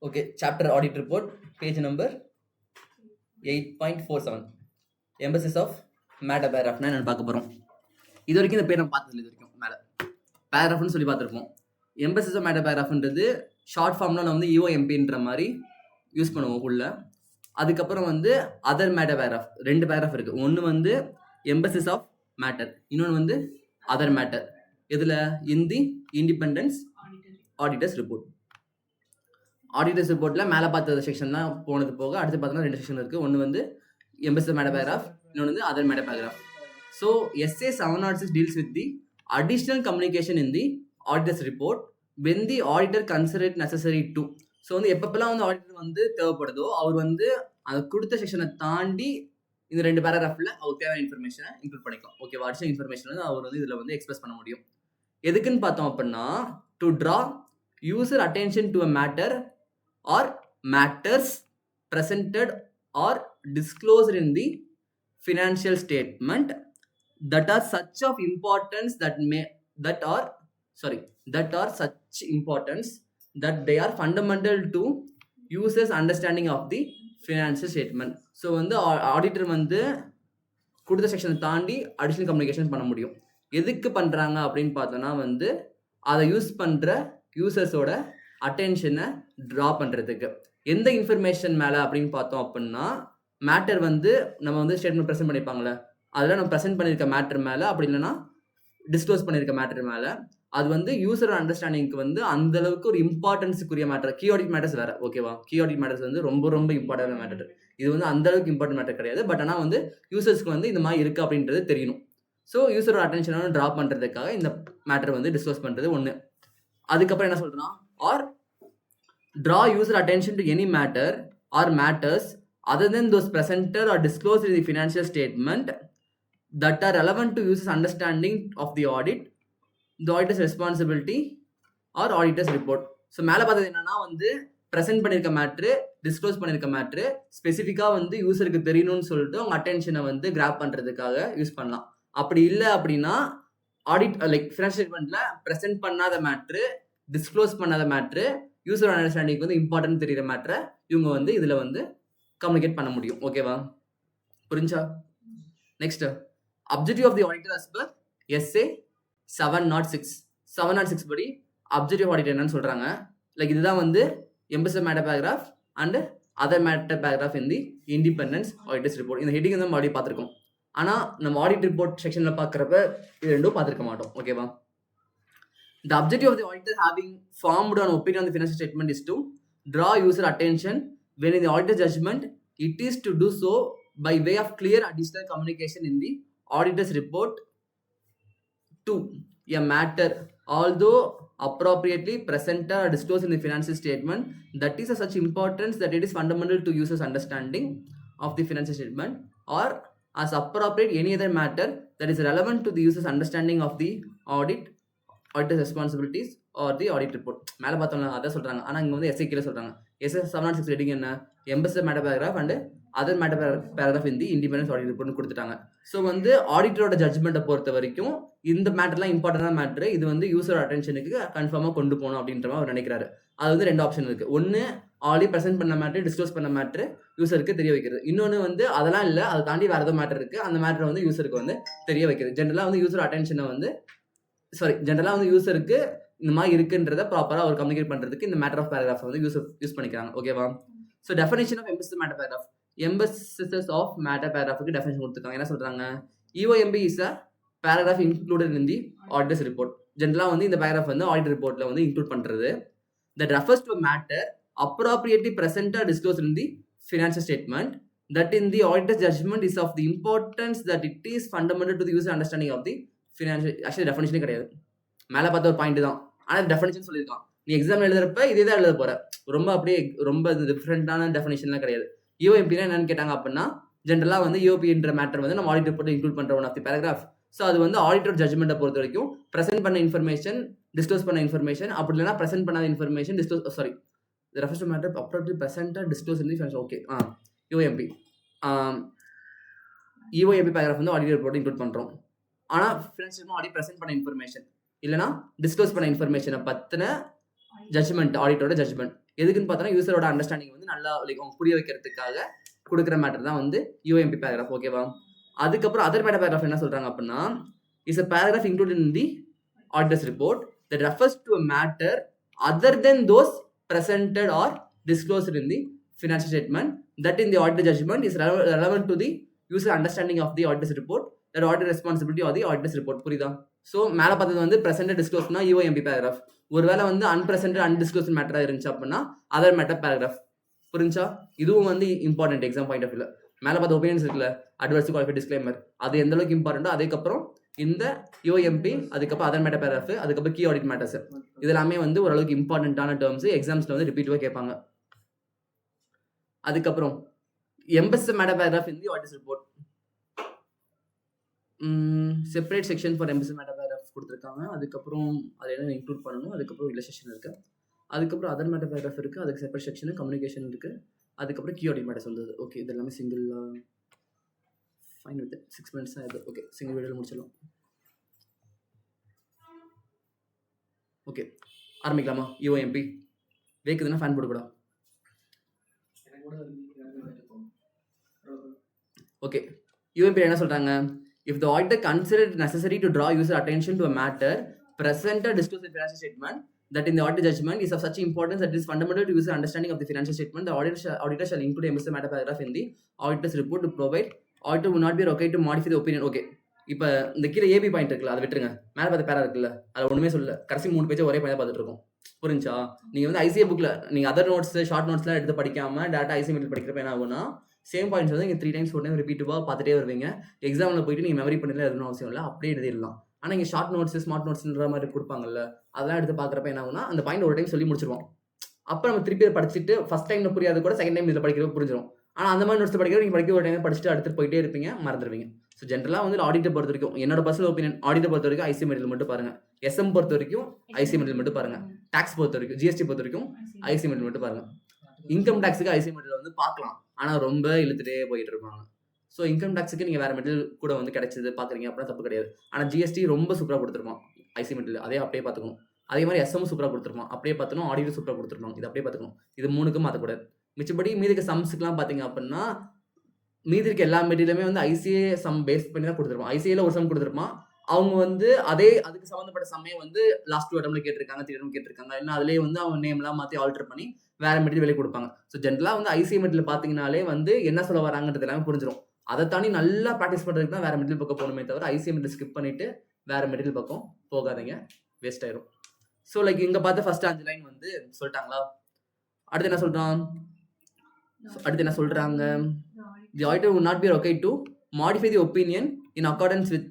Okay, chapter audit report, page number 8.47. Emphasis of meta paragraph நான் பார்க்க போகிறோம். இது வரைக்கும் இந்த பேர் நம்ம பார்த்ததில்லை. இது வரைக்கும் மேலே பேராகிராஃப்னு சொல்லி பார்த்துருப்போம். எம்பசிஸ் ஆஃப் மேட்டா பேராகிராஃப்ன்றது ஷார்ட் ஃபார்ம்லாம் நான் வந்து யூஓஎம்பின்ற மாதிரி யூஸ் பண்ணுவோம் உள்ள. அதுக்கப்புறம் வந்து அதர் மேட்டா பேராகிராஃப், 2 பேராகிராஃப் இருக்குது. ஒன்று வந்து எம்பசிஸ் ஆஃப் மேட்டர், இன்னொன்று வந்து அதர் மேட்டர். இதில் in the independence auditor's report. Auditor's ரிப்போர்ட்டில் மேலே பார்த்த செக்ஷன் தான் போனது போக அடுத்து பார்த்தோன்னா 2 செக்ஷன் இருக்குது. ஒன்று வந்து எம்பசிஸ் மேட்டா பேராகிராஃப், இன்னொன்று வந்து other meta paragraph. So SA 706 deals with the additional communication in the auditor's report when the auditor consider it necessary to. So வந்து எப்பப்பெல்லாம் வந்து ஆடிட்டர் வந்து தேவைப்படுதோ அவர் வந்து அந்த கொடுத்த செக்ஷனை தாண்டி இந்த 2 பேராகிராஃபில் அவர் தேவையான இன்ஃபர்மேஷனை இன்க்ளூட் பண்ணிக்கலாம். ஓகேவா? அடிஷனல் இன்ஃபர்மேஷன் வந்து அவர் வந்து இதில் வந்து எக்ஸ்பிரஸ் பண்ண முடியும். எதுக்குன்னு பார்த்தோம் அப்படின்னா, to draw user attention to a matter or matters presented or disclosed in the financial statement that are such importance that they are fundamental to users understanding of the financial statement. So வந்து auditor வந்து கொடுத்த செக்ஷனை தாண்டி additional communication பண்ண முடியும். எதுக்கு பண்ணுறாங்க அப்படின்னு பார்த்தோன்னா வந்து அதை யூஸ் பண்ணுற யூசர்ஸோட அட்டென்ஷனை ட்ரா பண்ணுறதுக்கு. எந்த இன்ஃபர்மேஷன் மேலே அப்படின்னு பார்த்தோம் அப்படின்னா, மேட்டர் வந்து நம்ம வந்து ஸ்டேட்மெண்ட் ப்ரெசென்ட் பண்ணியிருப்பாங்களே, அதில் நம்ம ப்ரெசென்ட் பண்ணியிருக்க மேட்டர் மேலே, அப்படி இல்லைன்னா டிஸ்க்ளோஸ் பண்ணியிருக்க மேட்டர் மேலே, அது வந்து யூசர் அண்டர்ஸ்டாண்டிங்க்கு வந்து அந்தளவுக்கு ஒரு இம்பார்ட்டன்ஸுக்குரிய மேட்டர். கீ ஆடிட் மேட்டர்ஸ் வேறு, ஓகேவா? கீ ஆடிட் மேட்டர்ஸ் வந்து ரொம்ப ரொம்ப இம்பார்ட்டன்ட் மேட்டர். இது வந்து அந்தளவுக்கு இம்பார்ட்டன்ட் மேட்டர் கிடையாது. பட் ஆனால் வந்து யூசர்ஸ்க்கு வந்து இந்த மாதிரி இருக்குது அப்படின்றது தெரியணும். ஸோ யூசரோட அட்டென்ஷனை ட்ரா பண்ணுறதுக்காக இந்த மேட்டர் வந்து டிஸ்க்ளோஸ் பண்ணுறது ஒன்று. அதுக்கப்புறம் என்ன சொல்கிறோன்னா, R draw user attention to any matter or matters other than those presented or disclosed in the financial statement that are relevant to users understanding of the audit, the auditor's responsibility or auditor's report. So மேலே பார்த்தது என்னன்னா வந்து present பண்ணியிருக்க matter, disclose பண்ணியிருக்க matter ஸ்பெசிஃபிக்காக வந்து யூசருக்கு தெரியணும்னு சொல்லிட்டு அவங்க அட்டென்ஷனை வந்து கிராப் பண்ணுறதுக்காக யூஸ் பண்ணலாம். அப்படி இல்லை அப்படின்னா ஆடிட் லைக் ஃபினான்ஷியல் ஸ்டேட்மெண்ட்டில் ப்ரெசென்ட் பண்ணாத மேட்ரு, டிஸ்க்ளோஸ் பண்ணாத மேட்ரு, யூசர் அண்டர்ஸ்டாண்டிங் வந்து இம்பார்ட்டன்ட் தெரிகிற மேட்டரை இவங்க வந்து இதில் வந்து கம்யூனிகேட் பண்ண முடியும். ஓகேவா? புரிஞ்சா? Next, objective of the auditor as per SA 706 படி அப்ஜெக்டிவ் ஆடிட் என்னன்னு சொல்கிறாங்க. லைக் இதுதான் வந்து emphasis matter paragraph and other matter paragraph in the independence auditor's report. இந்த ஹெட்டிங் வந்து நம்ம ஆல்ரெடி பார்த்துருக்கோம். ஆனால் நம்ம ஆடிட் ரிப்போர்ட் செக்ஷனில் பார்க்குறப்ப இது ரெண்டும் பார்த்துருக்க மாட்டோம். ஓகேவா? The objective of the auditor having formed an opinion on the financial statement is to draw user attention when in the auditor's judgment it is to do so by way of clear additional communication in the auditor's report to a matter although appropriately presented or disclosed in the financial statement that is of such importance that it is fundamental to users understanding of the financial statement, or as appropriate any other matter that is relevant to the users understanding of the auditor's responsibilities or the audit report. மேலே பார்த்தோம்னா அதான் சொல்கிறாங்க. ஆனால் இங்கே வந்து SAK சொல்கிறாங்க. SA 706 heading என்ன? Emphasis matter paragraph and other matter paragraph in the independence audit ரிப்போர்ட்னு கொடுத்துட்டாங்க. ஸோ வந்து ஆடிட்டரோட ஜட்ஜ்மெண்ட்டை பொறுத்த வரைக்கும் இந்த மேட்டர்லாம் இம்பார்ட்டண்டான மேட்ரு, இது வந்து யூசர் அட்டென்ஷனுக்கு கன்ஃபார்மாக கொண்டு போகணும் அப்படின்ற மாதிரி அவர் நினைக்கிறாரு. அது வந்து 2 ஆப்ஷன் இருக்குது. ஒன்று ஆல்ரெடி ப்ரெசென்ட் பண்ண மேட்ரு, டிஸ்க்ளோஸ் பண்ண மேட்ரு யூசருக்கு தெரிய வைக்கிறது. இன்னொன்று வந்து அதெல்லாம் இல்லை, அதை தாண்டி வேறு ஏதோ மேட்டர் இருக்குது, அந்த மேட்டரை வந்து யூசருக்கு வந்து தெரிய வைக்கிறது. ஜென்ரலாக வந்து யூசர் அட்டென்ஷனை வந்து ஜென்ரலாக வந்து யூசருக்கு இந்த மாதிரி இருக்குன்றத ப்ராப்பராக அவர் கம்யூனிகேட் பண்ணுறதுக்கு இந்த மேட்டர் ஆஃப் பேராகிராஃப் வந்து யூஸ் பண்ணிக்கிறாங்க. ஓகேவா? So definition of emphasis matter paragraph, emphasis of matter பேராகிராஃபுக்கு டெஃபினேஷன் கொடுத்துருக்காங்க. என்ன சொல்கிறாங்க? EOMB is a paragraph included in the auditor's report. ஜென்ரலாக வந்து இந்த பேராகிராஃப் வந்து ஆடிட் ரிப்போர்ட்டில் வந்து இன்க்ளூட் பண்ணுறது. That refers to a matter appropriately presented or disclosed in the financial statement that in the auditor's judgment is of the importance that it is fundamental to the user understanding of the financial. Actually டெஃபினேஷனே கிடையாது, மேலே பார்த்த ஒரு point தான். ஆனால் definition சொல்லியிருக்கான். நீ exam எழுதுறப்ப இதே தான் எழுத போகிற. ரொம்ப அப்படியே ரொம்ப டிஃப்ரெண்ட்டான டெஃபினேஷன்லாம் கிடையாது. EOMPனா என்னன்னு கேட்டாங்க அப்படின்னா, ஜென்ரலாக வந்து EOPன்ற மேட்டர் வந்து நம்ம ஆடிட் ரிப்போர்ட் இன்க்ளூட் பண்ணுற one of the paragraph. So அது வந்து ஆடிட்டர் ஜட்ஜ்மெண்ட்டை பொறுத்த வரைக்கும் ப்ரெசென்ட் பண்ண இன்ஃபர்மேஷன், டிஸ்க்ளோஸ் பண்ண இன்ஃபர்மேஷன், அப்படி இல்லைனா ப்ரெசென்ட் பண்ணாத information refers to matter appropriately presented disclose in the financial. Okay, EOMP paragraph வந்து ஆடிட் ரிப்போர்ட் இன்க்ளூட் பண்ணுறோம். ஆனால் ஃபினான்ஷியல் ஆடிட் ப்ரெசென்ட் பண்ண இன்ஃபர்மேஷன் இல்லைனா டிஸ்க்ளோஸ் பண்ண இன்ஃபர்மேஷனை பற்றின ஜட்ஜ்மெண்ட், ஆடிட்டரோட ஜட்ஜ்மெண்ட், எதுக்குன்னு பார்த்தோன்னா யூசரோட அண்டர்ஸ்டாண்டிங் வந்து நல்லா லைக் அவங்க புரிய வைக்கிறதுக்காக கொடுக்குற மேட்டர் தான் வந்து யூஎம்பி பேராகிராஃப். ஓகேவா? அதுக்கப்புறம் அதர் மேட்டர் பேராகிராஃப் என்ன சொல்றாங்க அப்படின்னா, is a paragraph included in the auditor's report that refers to a matter other than those presented or disclosed in the financial statement that in the auditor judgment is relevant to the user understanding of the auditor's report, that auditor responsibility or the auditor's report. புரியுதா? So மேலே பார்த்தது வந்து present டிஸ்க்ளோஸ்னா UMP paragraph. ஒருவேளை வந்து அன்பிரசன்ட் அன்டிஸ்க்ளோஸ் மேட்டராக இருந்துச்சு அப்படின்னா other matter paragraph. புரிஞ்சா? இதுவும் வந்து இம்பார்ட்டன்ட் எக்ஸாம் பாயிண்ட் ஆஃப் வியூல. மேலே பார்த்த ஒப்பீனியன்ஸ் இருக்குல்ல, அட்வர்ஸ் குவாலிஃபை டிஸ்க்ளைமர், அது எந்த அளவுக்கு இம்பார்ட்டன்ட்டோ அதுக்கப்புறம் இந்த யூஎம்பி, அதுக்கப்புறம் அதர் மேட்டர் பேராகிராஃப், அதுக்கப்புறம் கீ ஆடிட் மேட்டர்ஸ், இது எல்லாமே வந்து ஓரளவுக்கு இம்பார்ட்டன்ட்டான டேர்ம்ஸ் எக்ஸாம்ஸ்ல வந்து ரிப்பீட்டாக கேட்பாங்க. அதுக்கப்புறம் emboss matter paragraph in the audit report. Separate section for emboss matter paragraph கொடுத்துருக்காங்க. அதுக்கப்புறம் அதை என்ன இன்க்ளூட் பண்ணணும், அதுக்கப்புறம் இல்லஸ்ட்ரேஷன் இருக்கு, அதுக்கப்புறம் அதர் மேட்டர் பேராகிராஃப் இருக்கு, அதுக்கு செப்பரேட் செக்ஷன் கம்யூனிகேஷன் இருக்கு, அதுக்கப்புறம் கீ ஆடிட் மேட்டர்ஸ் வந்தது. ஓகே, இது எல்லாமே சிங்கிள் ஃபைன் வித் 6 minutes ஆகுது. ஓகே, சிங்கிள் வீடியோவில் முடிச்சிடலாம். ஓகே, ஆரம்பிக்கலாமா? யூஎம்பி வேக்குதுன்னா ஃபேன் போடக்கூடாது. ஓகே, யூஎம்பி என்ன சொல்றாங்க? If the auditor considered it necessary to draw user attention to a matter presented disclosed in the financial statement that in the auditor judgment is of such importance that it is fundamental to user understanding of the financial statement, the auditor shall include a MSA matter paragraph in the auditor's report to provide auditor will not be required to modify the opinion. Okay, இப்போ இந்த கீழே AB point இருக்குல்ல, அதை விட்டுருங்க. மேலே பார்த்த பேரா இருக்குல்ல, அதில் ஒன்றுமே சொல்லல. கடைசி 3 பேஜ் ஒரே பையன் பார்த்துட்டு இருக்கோம். புரிஞ்சா? நீங்கள் வந்து ஐசிஏ புக்கில் நீங்கள் அதர் நோட்ஸ் ஷார்ட் நோட்ஸ்லாம் எடுத்து படிக்காமல் டேரக்டாக ஐசிஏ மெட்டீரியல் படிக்கிறப்ப என்ன ஆகும்னா, சேம் பாயிண்ட்ஸ் வந்து நீங்கள் 3 times 4 times ரிப்பீட்டிவாக பார்த்துட்டே வருவீங்க. எக்ஸாமில் போயிட்டு நீங்கள் மெமரி பண்ணல எதுவும் அவசியம் இல்லை, அப்படியே எழுதிடலாம். ஆனால் இங்கே ஷார்ட் நோட்ஸ் ஸ்மார்ட் நோட்ஸ்ன்ற மாதிரி கொடுப்பாங்கல்ல, அதெல்லாம் எடுத்து பார்க்குறப்ப என்ன ஆகும்னா, அந்த பாயிண்ட் ஒரு டைம் சொல்லி முடிச்சிருவோம். அப்போ நம்ம திருப்பி படிச்சுட்டு ஃபஸ்ட் டைம்ல புரியாது கூட செகண்ட் டைம் இதில் படிக்கிறப்ப புரிஞ்சிடும். ஆனால் அந்த மாதிரி நோட்ஸ் படிக்கிறப்ப நீங்கள் படிக்க ஒரு டைம் படிச்சுட்டு அடுத்து போயிட்டே இருப்பீங்க, மறந்துடுவீங்க. ஸோ ஜென்ரலாக வந்து ஆடிட்டர் பொறுத்த வரைக்கும், என்னோட பர்சனல் ஒப்பீனியன், ஆடிட்டர் பொறுத்த வரைக்கும் ஐசி மெட்டீரியல் மட்டும் பாருங்க, எஸ்எம் பொறுத்த வரைக்கும் ஐசி மெட்டீரியல் மட்டும் பாருங்க, டாக்ஸ் பொறுத்த வரைக்கும், ஜிஎஸ்டி பொறுத்த வரைக்கும் ஐசி மெட்டீரியல் மட்டும் பாருங்க. இன்கம் டேக்ஸுக்கு ஐசி மெட்டீரியல் வந்து பார்க்கலாம், ஆனால் ரொம்ப இழுத்துட்டே போயிட்டு இருப்பாங்க. ஸோ இன்கம் டேக்ஸுக்கு நீங்கள் வேறு மெட்டீரியல் கூட வந்து கிடைச்சது பார்க்குறீங்க அப்படின்னா தப்பு கிடையாது. ஆனால் ஜிஎஸ்டி ரொம்ப சூப்பராக கொடுத்துருப்பான் ஐசி மெட்டீரியல், அதே அப்படியே பார்த்துக்கணும். அதே மாதிரி எஸ்எம் சூப்பராக கொடுத்துருப்பான், அப்படியே பார்த்துக்கணும். ஆடிட்டர் சூப்பராக கொடுத்துருப்பாங்க, இது அப்படியே பார்த்துக்கணும். இது 3க்கும் மாற்றக்கூடாது. மிச்சப்படி மீதிக்கு சம்ஸுக்குலாம் பார்த்தீங்க அப்படின்னா மீதி இருக்க எல்லா மெட்டீரியலுமே வந்து ஐசிஏ சம் பேஸ் பண்ணி தான் கொடுத்துருப்பான். ஐசிஏல ஒரு சம் கொடுத்துருப்பான், அவங்க வந்து அதுக்கு சம்மந்தப்பட்ட சமயம் வந்து லாஸ்ட் 2 அட்டம்ல கேட்டிருக்காங்க, 3 அட்டம் கேட்டிருக்காங்க. இன்னும் அதுலேயே வந்து அவங்க நேம்லாம் மாற்றி ஆல்டர் பண்ணி வேற மெட்டீரியல் வெளியே கொடுப்பாங்க. ஸோ ஜென்ரலாக வந்து ஐசிஏ மெட்டீரியல் பார்த்தீங்கனாலே வந்து என்ன சொல்ல வராங்கன்றது எல்லாமே புரிஞ்சிடும். அதை தாண்டி நல்லா ப்ராக்டிஸ் பண்ணுறதுக்கு தான் வேற மெட்டீரியல் பக்கம் போகணுமே தவிர ஐசிஏ மெட்டீரியல் ஸ்கிப் பண்ணிட்டு வேற மெட்டீரியல் பக்கம் போகாதீங்க, வேஸ்ட் ஆயிரும். ஸோ லைக் இங்கே பார்த்து ஃபர்ஸ்ட் 5 லைன் வந்து சொல்லிட்டாங்களா. அடுத்து என்ன சொல்றாங்க? The auditor would not be required to modify the opinion in accordance with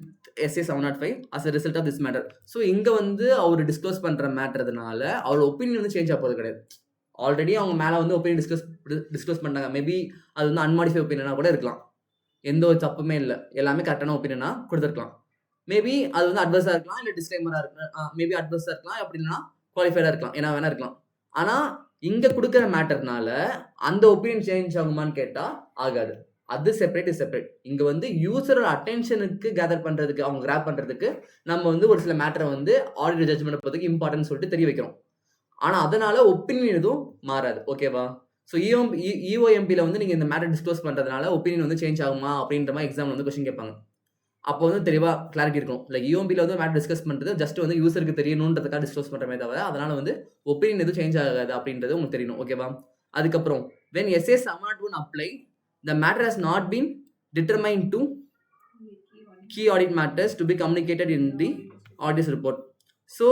SA 705 as a result of this matter. So இங்கே வந்து அவர் டிஸ்க்ளோஸ் பண்ணுற மேட்டர்னால அவரோட ஒப்பீனியன் வந்து சேஞ்ச் ஆக போகிறது கிடையாது. ஆல்ரெடி அவங்க மேலே வந்து ஒப்பீனியன் டிஸ்க்ளோஸ் பண்ணாங்க. மேபி அது வந்து அன்மாடிஃபை ஒப்பீனியனாக கூட இருக்கலாம், எந்த ஒரு தப்புமே இல்லை, எல்லாமே கரெக்டான ஒப்பீனியனாக கொடுத்துருக்கலாம். மேபி அது வந்து அட்வர்ஸாக இருக்கலாம், இல்லை டிஸ்க்ளைமராக இருக்கலாம். மேபி அட்வர்ஸாக இருக்கலாம், அப்படி இல்லைனா குவாலிஃபைடாக இருக்கலாம், என்ன வேணா இருக்கலாம். ஆனால் இங்கே கொடுக்குற மேட்டர்னால அந்த ஒப்பீனியன் சேஞ்ச் ஆகுமான்னு கேட்டால் ஆகாது. அது செப்பரேட். இங்க வந்து யூசரோட அட்டென்ஷனுக்கு கேதர் பண்றதுக்கு, அவங்க கிராப் பண்றதுக்கு நம்ம வந்து ஒரு சில மேட்டரை வந்து ஆடிட்டர் ஜட்ஜ்மெண்ட் பொறுத்தவரைக்கும் இம்பார்ட்டன்ட் சொல்லிட்டு தெரிய வைக்கிறோம். ஆனா அதனால ஒப்பீனியன் எதுவும் மாறாது. ஓகேவா? ஸோ இஓஎம்பியில் வந்து நீங்க இந்த மேட்டர் டிஸ்க்ளோஸ் பண்றதுனால ஒப்பீனியன் வந்து சேஞ்ச் ஆகுமா அப்படின்ற மாதிரி எக்ஸாம்ல வந்து கொஸ்டின் கேட்பாங்க. அப்போ வந்து தெளிவா கிளாரிட்டி இருக்கும். லைக் இஓஎம்பியில் வந்து மேட்டர் டிஸ்கஸ் பண்றது ஜஸ்ட் வந்து யூசருக்கு தெரியணுன்றதுக்காக டிஸ்க்ளோஸ் பண்றமே தவிர அதனால வந்து ஒப்பீனியன் எதுவும் சேஞ்ச் ஆகாது அப்படின்றது உங்களுக்கு தெரியணும். ஓகேவா? அதுக்கப்புறம் when SA 701 apply, the matter has not been determined to key audit matters to be communicated in the audit report. So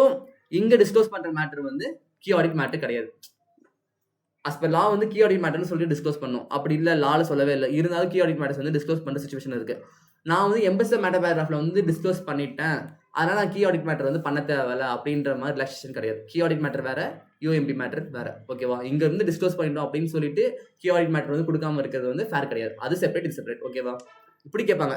இங்க டிஸ்க்ளோஸ் பண்ற மேட்டர் வந்து கீ ஆடிட் மேட்டர் கிடையாது. as per law வந்து கீ ஆடிட் மேட்டர்னு சொல்லி disclose பண்ணோம். அப்படி இல்லை, லால சொல்லவே இல்லை. இருந்தாலும் கீ ஆடிட் மேட்டர்ஸ் வந்து டிஸ்க்ளோஸ் பண்ற சிச்சுவேஷன் இருக்கு. நான் வந்து எம்பஸ் மேட்டர் பேராகிராஃப்ல வந்து டிஸ்க்ளோஸ் பண்ணிட்டேன், அதனால நான் கீ ஆடிட் மேட்டர் வந்து பண்ண தேவையில்ல அப்படின்ற மாதிரி ரிலாக்ஸேஷன் கிடையாது. கீ ஆடிட் மேட்டர் வேற, யூஎம்பி மேட்டர் வேற. ஓகேவா? இங்க இருந்து டிஸ்க்ளோஸ் பண்ணிட்டோம் அப்படின்னு சொல்லிட்டு கீ ஆடிட் மேட்டர் வந்து கொடுக்காம இருக்கிறது வந்து ஃபேர் கிடையாது. அது செப்பரேட். ஓகேவா? இப்படி கேட்பாங்க,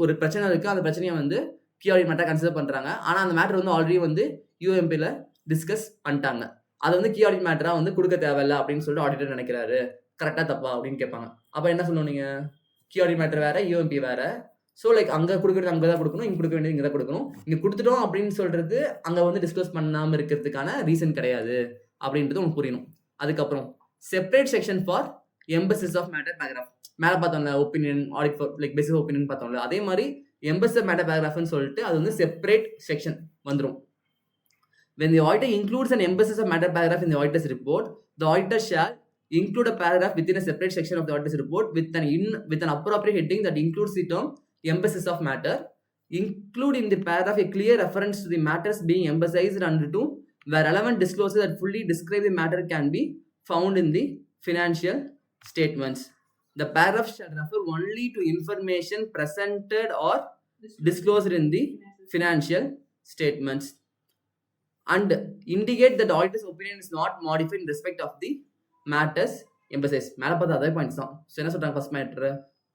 ஒரு பிரச்சனை இருக்கு, அந்த பிரச்சனையை வந்து கீ ஆடிட் மேட்டர் கன்சிடர் பண்றாங்க, ஆனா அந்த மேட்டர் வந்து ஆல்ரெடி வந்து யூஎம்பியில் டிஸ்கஸ் பண்ணிட்டாங்க, அதை வந்து கீ ஆடிட் மேட்டரா வந்து கொடுக்க தேவையில்ல அப்படின்னு சொல்லிட்டு ஆடிட்டர் நினைக்கிறாரு. கரெக்டா தப்பா அப்படின்னு கேட்பாங்க. அப்ப என்ன சொல்லணும்? நீங்க கீ ஆடிட் மேட்டர் வேற, யூஎம்பி வேற. ஸோ லைக் அங்கே கொடுக்குறது அங்கே தான் கொடுக்கணும், இங்கே கொடுக்க வேண்டியது இங்கே தான் கொடுக்கணும். இங்கே கொடுத்துட்டோம் அப்படின்னு சொல்றது அங்கே வந்து டிஸ்க்ளோஸ் பண்ணாமல் இருக்கிறதுக்கான ரீசன் கிடையாது அப்படின்றது உங்களுக்கு புரியணும். அதுக்கப்புறம் separate section for emphasis of matter paragraph. மேலே பார்த்தோம்ல opinion audit for like basis opinion பார்த்தோம்ல, அதே மாதிரி எம்பசிஸ் ஆஃப் மேட்டர் பேராகிராஃப்னு சொல்லிட்டு அது வந்து செப்பரேட் செக்ஷன் வந்துடும். When the auditor includes an emphasis of matter paragraph in the auditor's report, the auditor shall include a paragraph within a separate section of the auditor's report with an appropriate heading that includes the term emphasis of matter. Include in the paragraph a clear reference to the matters being emphasized and to where relevant disclosures that fully describe the matter can be found in the financial statements. The paragraph shall refer only to information presented or disclosed in the financial statements and indicate that the auditor's opinion is not modified in respect of the matters emphasized. மேலே பார்த்தா அதே points தான். So என்ன சொல்கிறாங்க, first matter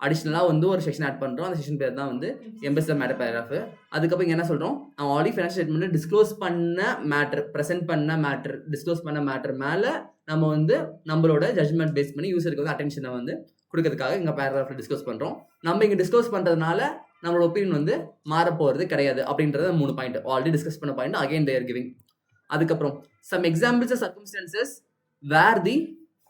அடிஷ்னலாக வந்து ஒரு section add பண்ணுறோம், அந்த செக்ஷன் பேர் தான் வந்து எம்பசிஸ் மேட்டர் பேராகிராஃப். அதுக்கப்புறம் இங்கே என்ன சொல்கிறோம், நம்ம ஆல்ரெடி ஃபினான்ஷியல் ஸ்டேட்மெண்ட் டிஸ்க்ளோஸ் பண்ண மேட்ரு, ப்ரெசென்ட் பண்ண மேட்ரு, டிஸ்க்ளோஸ் பண்ண மேட்ரு மேலே நம்ம வந்து நம்மளோட ஜட்மெண்ட் பேஸ் பண்ணி யூசருக்கு வந்து அட்டென்ஷனை வந்து கொடுக்கறதுக்காக இங்கே பேராகிராஃபில் டிஸ்கஸ் பண்ணுறோம். நம்ம இங்கே டிஸ்கஸ் பண்ணுறதுனால நம்மளோட ஒப்பீனியன் வந்து மாற போகிறது கிடையாது அப்படின்றது 3 பாயிண்ட் ஆல்ரெடி டிஸ்கஸ் பண்ண பாயிண்ட் அகைன் தேர் கிவிங். அதுக்கப்புறம் some examples of circumstances where the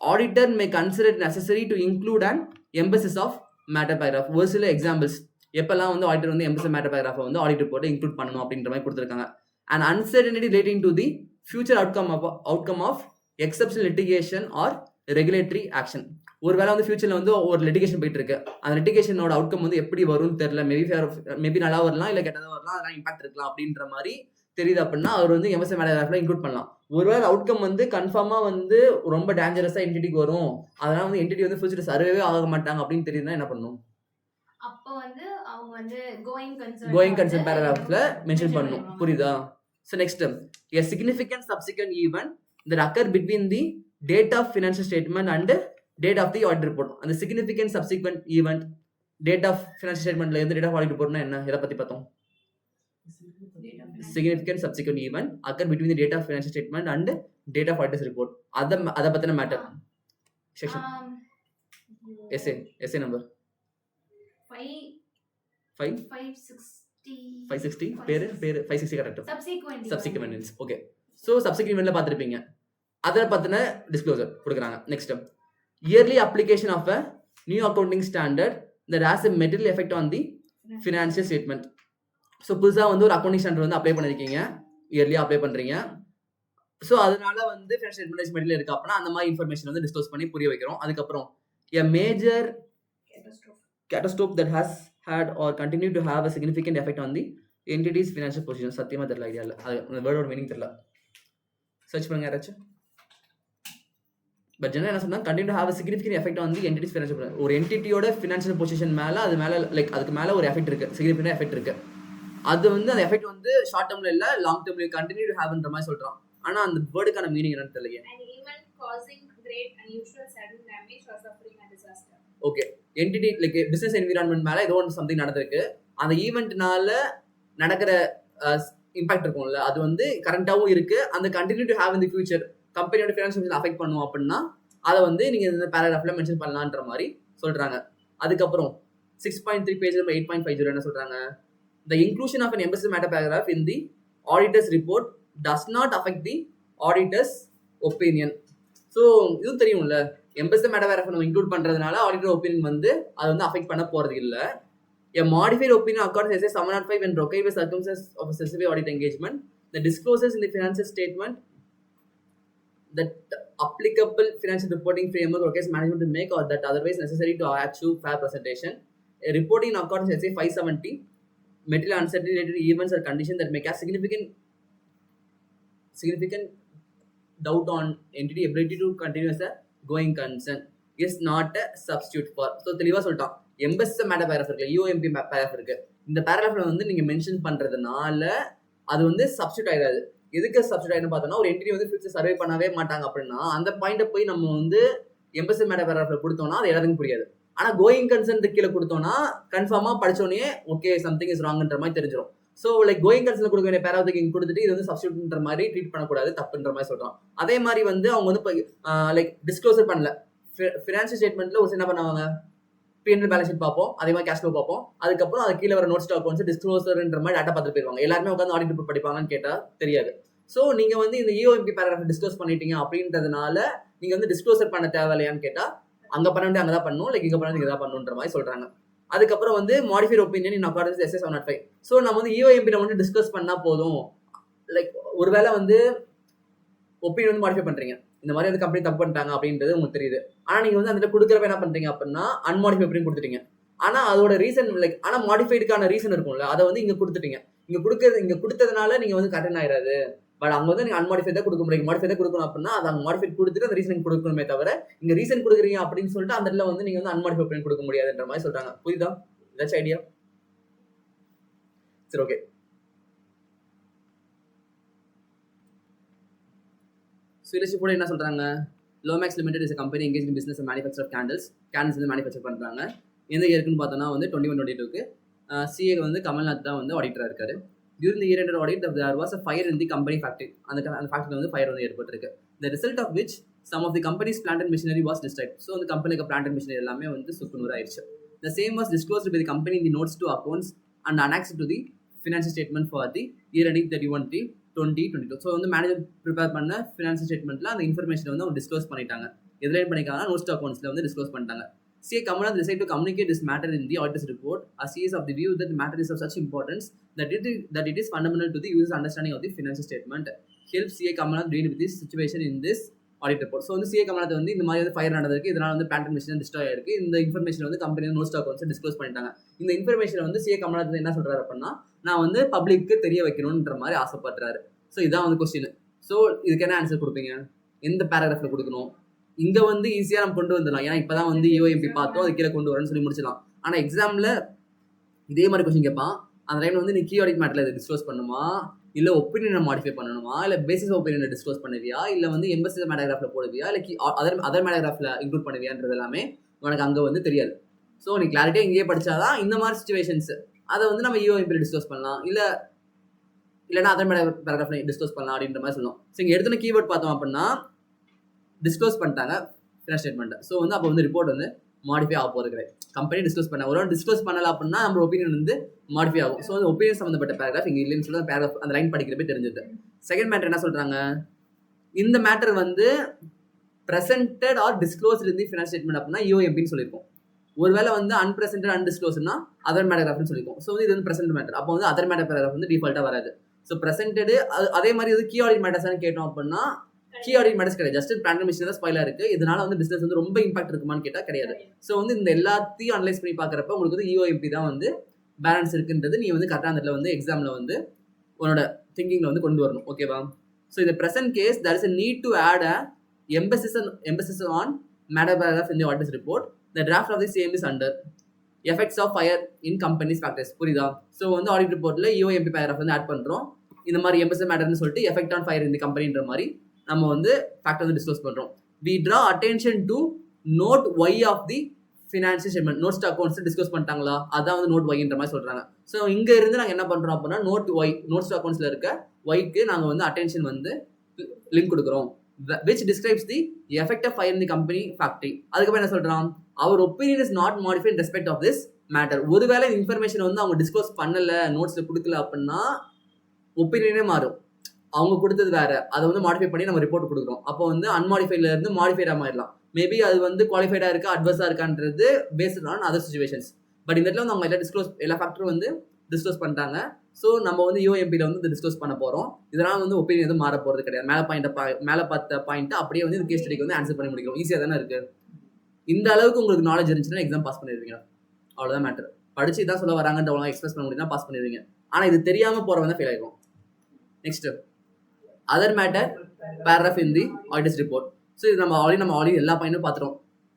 auditor may consider it necessary to include and emphasis of matter paragraph. ஒரு சில எக்ஸாம்பிள்ஸ் எப்பெல்லாம் வந்து ஆடிட்டர் வந்து எம்பசிஸ் மேட்டர் பேராகிராஃபை வந்து ஆடிட் ரிப்போர்ட்டை இன்க்ளூட் பண்ணணும் அப்படின்ற மாதிரி கொடுத்துருக்காங்க. And uncertainty relating to the future outcome of exceptional litigation or regulatory action. ஒருவேளை வந்து ஃபியூச்சரில் வந்து ஒரு லிட்டிகேஷன் போயிட்டு இருக்கு, அந்த லிட்டிகேஷனோட அவுட்கம் வந்து எப்படி வரும்னு தெரியல, மேபி நல்லா வரலாம், இல்லை கெட்டதாக வரலாம், அதெல்லாம் இம்பாக்ட் இருக்கலாம் அப்படின்ற மாதிரி தெரியுது அப்படின்னா அவர் வந்து எம்எஸ்எம் மேட்டர் இன்க்ளூட் பண்ணலாம். ஒருவேளை அவுட்கம் வந்து கன்ஃபார்மா வந்து ரொம்ப டேஞ்சரஸா என்டிட்டிக்கு வரும், அதனால வந்து என்டிட்டி வந்து ஃபியூச்சர் சர்வே ஆக மாட்டாங்க அப்படின்னு தெரியுதுன்னா என்ன பண்ணும், அப்போ வந்து அவங்க வந்து கோயிங் கன்சர்ன் பேராகிராஃப்ல மென்ஷன் பண்ணணும். புரியுதா? So next, a significant subsequent event that occur between the date of financial statement and date of the audit report. அந்த significant subsequent event date of financial statementல இருந்து date of audit reportனா என்ன, எதை பத்தி பார்த்தோம்? significant subsequent event occur between the date of financial statement and date of auditor's report. அத பத்தின matter. Section S A number 560 பேரு 560 correct. Subsequent events. Okay, so subsequent eventல பாத்திருப்பீங்க, அத பத்தின டிஸ்க்ளோசர் கொடுக்குறாங்க. Next, yearly application of a new accounting standard that has a material effect on the financial statement. So புதுசாக வந்து ஒரு அக்கௌண்டிங் ஸ்டாண்டர்ட் வந்து அப்ளை பண்ணியிருக்கீங்க, இயர்லியாக அப்ளை பண்ணுறீங்க. ஸோ அதனால வந்து ஃபினான்ஷியல் ஸ்டேட்மெண்ட் மெட்டீரியல் இருக்கு அப்படின்னா அந்த மாதிரி இன்ஃபர்மேஷன் வந்து டிஸ்க்ளோஸ் பண்ணி புரிய வைக்கிறோம். அதுக்கப்புறம் a major catastrophe that has had or continue to have a significant effect on the entity's financial position. சத்தியமாக தெரியல, ஐடியா இல்லை, அது அந்த வேர்டோட மீனிங் தெரியல, சர்ச் பண்ணுங்க யாராச்சும். பட் ஜெனரல் என்ன சொன்னா, continue to have a significant effect on the entity's financial position. ஒரு என்டிட்டியோட ஃபினான்ஷியல் பொசிஷன் மேலே அது மேலே லைக் அதுக்கு மேலே ஒரு எஃபெக்ட் இருக்கு, சிக்னிஃபிகன்ட் எஃபெக்ட் இருக்கு. அது வந்து அந்த எஃபெக்ட் வந்து ஷார்ட் டேர்ம்ல இல்ல லாங் டேர்ம்ல கண்டினியூ டு ஹேவ்ன்ற மாதிரி சொல்றான். ஆனா அந்த வேர்டுக்கான மீனிங் என்னன்னு தெரியல. Okay, entity like business environment மேல ஏதோ ஒன்று சம்திங் நடந்திருக்கு, அந்த ஈவெண்ட்னால நடக்கிற இம்பாக்ட் இருக்கும்ல, அது வந்து கரண்டாவும் இருக்கு, அந்த continue to have in the future கம்பெனியோட ஃபினான்ஷியல் அஃபெக்ட் பண்ணும் அப்படின்னா அதை வந்து நீங்க இந்த பேராகிராஃப்ல மென்ஷன் பண்ணலான்ற மாதிரி சொல்றாங்க. அதுக்கப்புறம் 6.3 பேஜ் 8.50 என்ன சொல்றாங்க, the inclusion of an emphasized matter paragraph in the auditor's report does not affect the auditor's opinion. So இது தெரியும்ல, emphasized matter paragraph நம்ம இன்க்ளூட் பண்றதுனால auditor opinion வந்து அது வந்து அஃபெக்ட் பண்ண போறது இல்ல. A modified opinion according to SA 705 when required by circumstances of a specific audit engagement, the disclosures in the financial statement that applicable financial reporting framework requires management to make or that otherwise necessary to achieve fair presentation. A reporting in accordance with SA 570 material uncertainty related events or conditions that may cast significant doubt on entity ability to continue as a going concern is not a substitute for. So தெளிவா சொல்லிட்டான், emphasis matter paragraph இருக்கு, UMP paragraph இருக்கு, இந்த பேராகிராஃப்ல வந்து நீங்க mention பண்றதுனால அது வந்து சப்ஸ்டியூட் ஆயிடாது. எதுக்கு சப்ஸ்டியூட் ஆயிடுன்னு பார்த்தோம்னா, ஒரு என்டிட்டி வந்து ஃபியூச்சர் சர்வே பண்ணவே மாட்டாங்க அப்படின்னா அந்த பாயிண்ட்டை போய் நம்ம வந்து எம்பசிஸ் மேட்டர் பேராகிராஃப்ல கொடுத்தோம்னா அது எல்லாருக்கும் புரியாது. ஆனா கோயிங் கன்சர்ன் கீழே கொடுத்தோம்னா கன்ஃபார்மா படிச்சோடனே ஓகே சம்திங் இஸ் ராங்ன்ற மாதிரி தெரிஞ்சிடும். ஸோ லைக் கோயிங் கன்சர்ன் கொடுக்க வேண்டிய பேராகிராஃப் இங்கே கொடுத்துட்டு இது வந்து சப்ஸ்டியூட்ன்ற மாதிரி ட்ரீட் பண்ணக்கூடாது, தப்புன்ற மாதிரி சொல்றான். அதே மாதிரி வந்து அவங்க வந்து லைக் டிஸ்க்ளோசர் பண்ணல, ஃபினான்ஷியல் ஸ்டேட்மெண்ட்ல ஒரு என்ன பண்ணுவாங்க, P&L பேலன்ஸ் ஷீட் பார்ப்போம், அதே மாதிரி கேஷ் ஃப்ளோ பார்ப்போம், அதுக்கப்புறம் அது கீழே வர நோட் ஸ்டாக் வந்து டிஸ்க்ளோசர்ன்ற மாதிரி டேட்டா பார்த்துட்டு போயிருவாங்க. எல்லாருமே உட்காந்து ஆடிட் ரிப்போர்ட் படிப்பாங்கன்னு கேட்டா தெரியாது. ஸோ நீங்க வந்து இந்த இஓஎம்பி பேராகிராஃப் டிஸ்க்ளோஸ் பண்ணிட்டீங்க அப்படின்றதுனால நீங்க வந்து டிஸ்க்ளோசர் பண்ண தேவையில்லையான்னு கேட்டா அங்க பண்ண வேண்டிய அங்கதான் பண்ணணும், லைக் இங்க பண்ண வேண்டிய இதான் பண்ணணுன்ற மாதிரி சொல்றாங்க. அதுக்கப்புறம் வந்து modified opinion in accordance SS 705. So நம்ம வந்து இஓஎம்பி வந்து டிஸ்கஸ் பண்ணா போதும், லைக் ஒருவேளை வந்து ஒப்பீனியன் வந்து மாடிஃபை பண்றீங்க, இந்த மாதிரி வந்து கம்பெனி தப்பு பண்ணிட்டாங்க அப்படின்றது உங்களுக்கு தெரியுது. ஆனா நீங்க வந்து அந்த கொடுக்குறப்ப என்ன பண்றீங்க அப்படின்னா அன்மாடிஃபை அப்படின்னு கொடுத்துட்டீங்க. ஆனா அதோட ரீசன் லைக் ஆனா மாடிஃபைடுக்கான ரீசன் இருக்கும்ல, அதை வந்து இங்க கொடுத்துட்டீங்க. இங்க கொடுத்ததுனால நீங்க வந்து கட்டன் ஆயிடாது. பட் அங்க வந்து நீங்க அன்மாடிஃபை தான் கொடுக்க முடியும், மாடிஃபை தான் கொடுக்கணும் அப்படின்னா அதை அங்க மாடிஃபை கொடுத்துட்டு அந்த ரீசன் கொடுக்கணுமே தவிர இங்க ரீசன் கொடுக்குறீங்க அப்படின்னு சொல்லிட்டு அந்த இடத்துல வந்து நீங்க வந்து அன்மாடிஃபை அப்படின்னு கொடுக்க முடியாதுன்ற மாதிரி சொல்றாங்க. புரியுதா? ஏதாச்சும் ஐடியா? சரி, ஓகே. சீரியஸ்லி கூட என்ன சொல்றாங்க, Lomax limited is company engage in business manufacture candles வந்து மேனுஃபேக்சர் பண்றாங்க. எந்த இயர்க்குன்னு பார்த்தோன்னா வந்து 21-22க்கு சிஏ வந்து கமல்நாத் தான் வந்து ஆடிட்டரா இருக்காரு. During the year-end audit, there was a fire in the company factory. அந்த ஃபேக்டரியில் வந்து ஃபயர் வந்து ஏற்பட்டிருக்கு. The result of which some of the company's plant and machinery was destroyed. So அந்த கம்பெனிக்கு plant and machinery எல்லாமே வந்து சுக்குநூறு ஆயிடுச்சு. The same was disclosed by the company in the notes to accounts and annexed to the financial statement for the year ending 31/3/2022. So வந்து manager prepare பண்ண financial ஸ்டேட்மெண்ட்ல அந்த information வந்து அவங்க டிஸ்க்ளோஸ் பண்ணிட்டாங்க. எதுல பண்ணிருக்காங்கன்னா நோட்ஸ் டு அக்கௌண்ட்ஸ்ல வந்து டிஸ்க்ளோஸ் பண்ணிட்டாங்க. CA Kamalnath decided to communicate this matter in the auditor's report, as he is of the view that the matter is of such importance that it is fundamental to the user's understanding of the financial statement. Helps CA Kamalnath deal with this situation in this audit report. So வந்து CA Kamalnath வந்து இந்த மாதிரி fire நடந்திருக்கு, இதனால வந்து plant and machinery destroy ஆயிருக்கு, இந்த information வந்து company notes to accounts disclose பண்ணிட்டாங்க. இந்த இன்ஃபர்மேஷன் வந்து CA Kamalnath என்ன சொல்றாரு அப்படின்னா நான் வந்து பப்ளிக்கு தெரிய வைக்கணும்ன்ற மாதிரி ஆசைப்படுறாரு. ஸோ இதான் வந்து கொஸ்டின். ஸோ இதுக்கு என்ன ஆன்சர் கொடுப்பீங்க, எந்த பேராகிராஃப்ல கொடுக்கணும்? இங்க வந்து ஈஸியா நம்ம கொண்டு வந்துடலாம், ஏன்னா இப்பதான் வந்து இஓஎம்பி பார்த்தோம், அது கீழே கொண்டு வரேன்னு சொல்லி முடிச்சிடலாம். ஆனா எக்ஸாம்ல இதே மாதிரி கொஸ்டின் கேட்பான். அந்த டைம்ல வந்து நீ கீ ஆடிட் மேட்டர்ல இதை டிஸ்க்ளோஸ் பண்ணுமா, இல்ல ஒப்பீனியனை மாடிஃபை பண்ணணுமா, இல்ல பேசிஸ் ஒப்பீனியனை டிஸ்க்ளோஸ் பண்ணுவியா, இல்ல வந்து எம்பசி மேட்டர்கிராஃப்ல போடுவியா, இல்ல அதர் மேட்டர்கிராஃப்ல இன்க்ளூட் பண்ணுவியான்றது எல்லாமே உனக்கு அங்க வந்து தெரியாது. ஸோ நீ கிளாரிட்டியா இங்கேயே படிச்சாதான் இந்த மாதிரி சுச்சுவேஷன்ஸ் அதை வந்து நம்ம இஓஎம்பி டிஸ்க்ளோஸ் பண்ணலாம், இல்லைன்னா அதர் மேட்டர்கிராஃப்ல டிஸ்க்ளோஸ் பண்ணலாம் அப்படின்ற மாதிரி சொல்லணும். ஸோ இங்க எடுத்துன கீவேர்ட் பார்த்தோம் அப்படின்னா டிஸ்க்ளோஸ் பண்ணிட்டாங்க ஃபினான்ஷியல் ஸ்டேட்மெண்ட். ஸோ வந்து அப்போ வந்து ரிப்போர்ட் வந்து மாடிஃபை ஆக போகிறது கிடையாது. கம்பெனி டிஸ்க்ளோஸ் பண்ண ஒரு டிஸ்க்ளோஸ் பண்ணல அப்படின்னா நம்ம ஒப்பீனியன் வந்து மாடிஃபை ஆகும். ஸோ வந்து ஒப்பீனியன் சம்மந்தப்பட்ட பேராகிராஃப் இங்கே இல்லைன்னு சொல்லி பேராகிராஃப் அந்த லைன் படிக்கிறப்ப தெரிஞ்சுது. செகண்ட் மேட்டர் என்ன சொல்றாங்க, இந்த மேட்டர் வந்து presented or disclosed in the financial statement அப்படின்னா இஓஎம்பின்னு சொல்லியிருக்கோம். ஒருவேளை வந்து அன்பிரசன்டட் அன்டிஸ்க்ளோஸ்னா அதர் மேட்டர்கிராஃப்னு சொல்லியிருக்கோம். ஸோ வந்து இது வந்து பிரசன்ட் மேட்டர், அப்போ வந்து அதர் மேட்டர் பேராகிராஃப் வந்து டிஃபால்ட்டாக வராது. ஸோ பிரசன்டடு அதே மாதிரி வந்து கீ ஆடிட் மேட்டர்ஸ்னு கேட்டோம் அப்படின்னா கீ ஆடிட் மேட்டர்ஸ் கிடையாது, ஜஸ்ட் பிளான் மிஷின் தான் ஸ்பாயிலா இருக்கு, இதனால வந்து பிசினஸ் வந்து ரொம்ப இம்பாக்ட் இருக்குமான்னு கேட்டா கிடையாது. ஸோ வந்து இந்த எல்லாத்தையும் அனலைஸ் பண்ணி பார்க்குறப்ப உங்களுக்கு வந்து இஓஎம்பி தான் வந்து பேலன்ஸ் இருக்குன்றது நீ வந்து கரெக்டாக அந்த இடத்துல வந்து எக்ஸாம்ல வந்து உன்னோட திங்கிங்ல வந்து கொண்டு வரணும். ஓகேவா? ஸோ இந்த present case there is a need to add a emphasis on matter paragraph in the auditor's report. The draft of the same is under effects of fire in company's factories. புரியுதா? So வந்து audit ரிப்போர்ட்ல இஓஎம்பி paragraph வந்து add பண்றோம். இந்த மாதிரி embassy மேட்டர்னு சொல்லிட்டு effect on fire இந்த கம்பெனின்ற மாதிரி நம்ம வந்து ஃபேக்டர் வந்து டிஸ்க்ளோஸ் பண்றோம். We draw attention to note Y of the financial statement. Notes to accounts disclose பண்ணிட்டாங்களா, அதான் வந்து நோட் ஒய்ன்ற மாதிரி சொல்றாங்க. ஸோ இங்க இருந்து நாங்க என்ன பண்றோம் அப்படின்னா நோட் ஒய், நோட்ஸ் டு அக்கௌண்ட்ஸ்ல இருக்க ஒய்க்கு நாங்க வந்து அட்டென்ஷன் வந்து லிங்க் கொடுக்குறோம், which describes the effect of fire in the company factory. அதுக்கப்புறம் என்ன சொல்றான், our opinion is not modified in respect of this matter. ஒருவேளை இன்ஃபர்மேஷன் வந்து அவங்க டிஸ்க்ளோஸ் பண்ணல, நோட்ஸ்ல கொடுக்கல அப்படின்னா ஒப்பீனியனே மாறும். அவங்க கொடுத்தது வேற, அதை வந்து மாடிஃபை பண்ணி நம்ம ரிப்போர்ட் கொடுக்குறோம். அப்போ வந்து அன்மாடிஃபைட்ல இருந்து மாடிஃபைடா மாறிடலாம். மேபி அது வந்து குவாலிஃபைடா இருக்கா அட்வர்ஸா இருக்கான்றது based on other situations. But இந்த இடத்துல வந்து அவங்க எல்லா ஃபேக்டரும் வந்து டிஸ்க்ளோஸ் பண்ணிட்டாங்க. ஸோ நம்ம வந்து யூஎம்பியில் வந்து டிஸ்க்ளோஸ் பண்ண போறோம். இதனால வந்து ஒப்பீனியன் எதுவும் மாற போறது கிடையாது. மேலே பார்த்த பாயிண்ட் அப்படியே வந்து இந்த கேஸ் ஸ்டடிக்கு வந்து ஆன்சர் பண்ணி முடிக்கிறோம். ஈஸியாக தானே இருக்கு. இந்த அளவுக்கு உங்களுக்கு நாலேஜ் இருந்துச்சுன்னா எக்ஸாம் பாஸ் பண்ணிடுவீங்க. அவ்வளோதான் மேட்டர். படிச்சு இதான் சொல்ல வராங்கன்ற எக்ஸ்பிரஸ் பண்ண முடியும்னா பாஸ் பண்ணிடுவீங்க. ஆனால் இது தெரியாமல் போறவங்க தான் ஃபெயில் ஆகிடும். Next other matter paragraph in the auditor's report. So இது நம்ம ஆல்ரெடி எல்லா பாயிண்ட்டும் பார்த்துறோம்,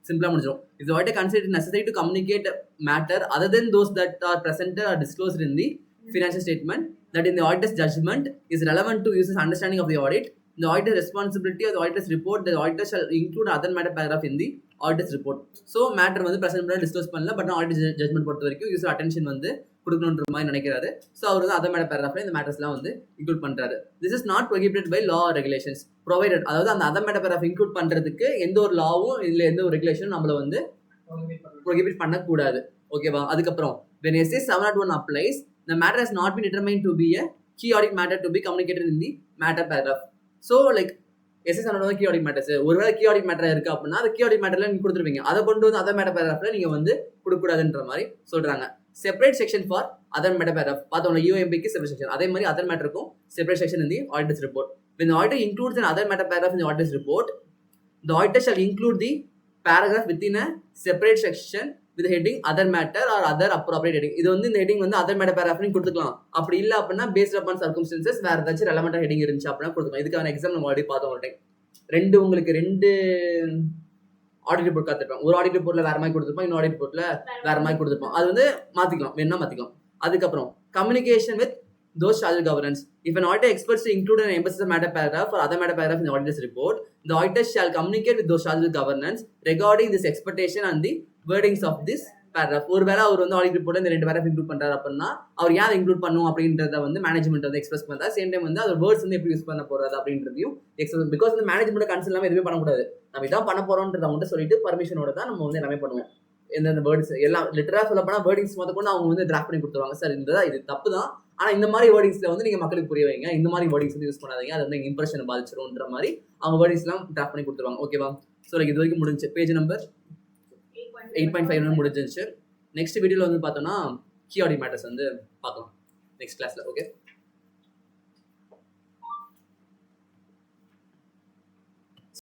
சிம்பிளாக முடிச்சிடும். இது what consider necessary to communicate matter other than those that are presented or disclosed in the financial statement that in the auditor's judgment is relevant to users understanding of the audit. The auditor's responsibility of the auditor's report, the auditor shall include other matter paragraph in the auditor's report. So matter வந்து present பண்ண disclose பண்ணல, but auditor's judgment பொறுத்த வரைக்கும் user attention வந்து கொடுக்கணுன்ற மாதிரி நினைக்கிறாரு. So அவர் வந்து other matter பேராகிராஃப்ல இந்த மேட்டர்ஸ்லாம் வந்து இன்க்ளூட் பண்றாரு. This is not prohibited by law or regulations provided. அதாவது அந்த அதர் மேட்டர் பேராகிராஃப் இன்க்ளூட் பண்றதுக்கு எந்த ஒரு லாவும் இல்லை எந்த ஒரு ரெகுலேஷனும் நம்மள வந்து ப்ரொஹிபிட் பண்ணக்கூடாது. ஓகேவா? அதுக்கப்புறம் when SA 701 applies, the matter has not been determined to be a key audit matter to be communicated in the matter paragraph. So like SS வந்து கீ ஆடிட் மேட்டர்ஸ். ஒருவேளை கீ ஆடிட் மேட்டர் இருக்கு அப்படின்னா அது key audit மேட்டர்ல நீங்க கொடுத்துருப்பீங்க. அதை கொண்டு வந்து other matter பேராகிராஃப்ல நீங்க வந்து கொடுக்கக்கூடாதுன்ற மாதிரி சொல்றாங்க. Separate section for other matter paragraph. பார்த்தோம்ல யூஎம்பிக்கு செப்பரேட் செக்ஷன். அதே மாதிரி அதர் மேட்டருக்கும் separate section in the auditor's report. When the auditor includes an other matter paragraph in the auditor's report, the auditor shall include the paragraph within a separate section with the heading other matter or other appropriate heading. இது வந்து இந்த heading வந்து other matter பேராகிராஃப்னு கொடுத்துக்கலாம். அப்படி இல்லை அப்படின்னா based upon circumstances வேற ஏதாச்சும் ரெலவெண்டா ஹெட்டிங் இருந்துச்சு அப்படின்னா கொடுத்துக்கலாம். இதுக்கான எக்ஸாம் நம்ம ஆல்ரெடி பார்த்தோம் ஒரு டைம். உங்களுக்கு ரெண்டு ஆடிட் ரிப்போர்ட் காத்திருப்பாங்க. ஒரு ஆடிட் ரிப்போர்ட்ல வேற மாதிரி கொடுத்துருப்பான், இன்னொரு ஆடிட் ரிப்போர்ட்ல வேற மாதிரி கொடுத்துருப்பான். அது வந்து மாத்திக்கலாம், வேணா மாத்திக்கலாம். அதுக்கப்புறம் communication with those charged governance. If an auditor expects to include an emphasis matter paragraph or other matter paragraph in the auditor's report, the auditor shall communicate with those charged with governance regarding this expectation and the wordings of this paragraph. ஒருவேளை அவர் வந்து audit ரிப்போர்ட்ல இந்த 2 paragraph include பண்றாரு அப்படின்னா அவர் ஏன் include பண்ணும் அப்படின்றத வந்து management வந்து எக்ஸ்பிரஸ் பண்றாரு. சேம் டைம் வந்து அவர் வேர்ட்ஸ் வந்து எப்படி யூஸ் பண்ண போறாரு அப்படின்றதையும் எக்ஸ்பிரஸ். பிகாஸ் வந்து மேனேஜ்மெண்ட் கன்சல்ட் இல்லாம எதுவுமே பண்ணக்கூடாது. நம்ம இதான் பண்ண போறோம்ன்றத அவங்க சொல்லிட்டு பர்மிஷனோட தான் நம்ம வந்து எல்லாமே பண்ணுவோம். இந்த வேர்ட்ஸ் எல்லாம் லிட்டரா சொல்ல போனா வேர்டிங்ஸ் முதற்கொண்டு அவங்க வந்து டிராஃப்ட் பண்ணி கொடுத்துருவாங்க. சார் இது தப்பு தான், ஆனா இந்த மாதிரி வேர்டிங்ஸ்ல வந்து நீங்க மக்களுக்கு புரிய வைங்க, இந்த மாதிரி வேர்டிங்ஸ் வந்து யூஸ் பண்ணாதீங்க, அது வந்து இம்ப்ரெஷனை பாதிச்சிரும்ன்ற மாதிரி அவங்க வேர்டிங்ஸ் எல்லாம் டிராஃப்ட் பண்ணி கொடுத்துருவாங்க. ஓகேவா? ஸோ இது வரைக்கும் முடிஞ்சு பேஜ் நம்பர் 8.5 முடிஞ்சிருச்சு. நெக்ஸ்ட் வீடியோல வந்து பார்த்தோம்னா கீ ஆடிட் மேட்டர்ஸ் வந்து பார்க்கலாம் நெக்ஸ்ட் கிளாஸ்ல. ஓகே.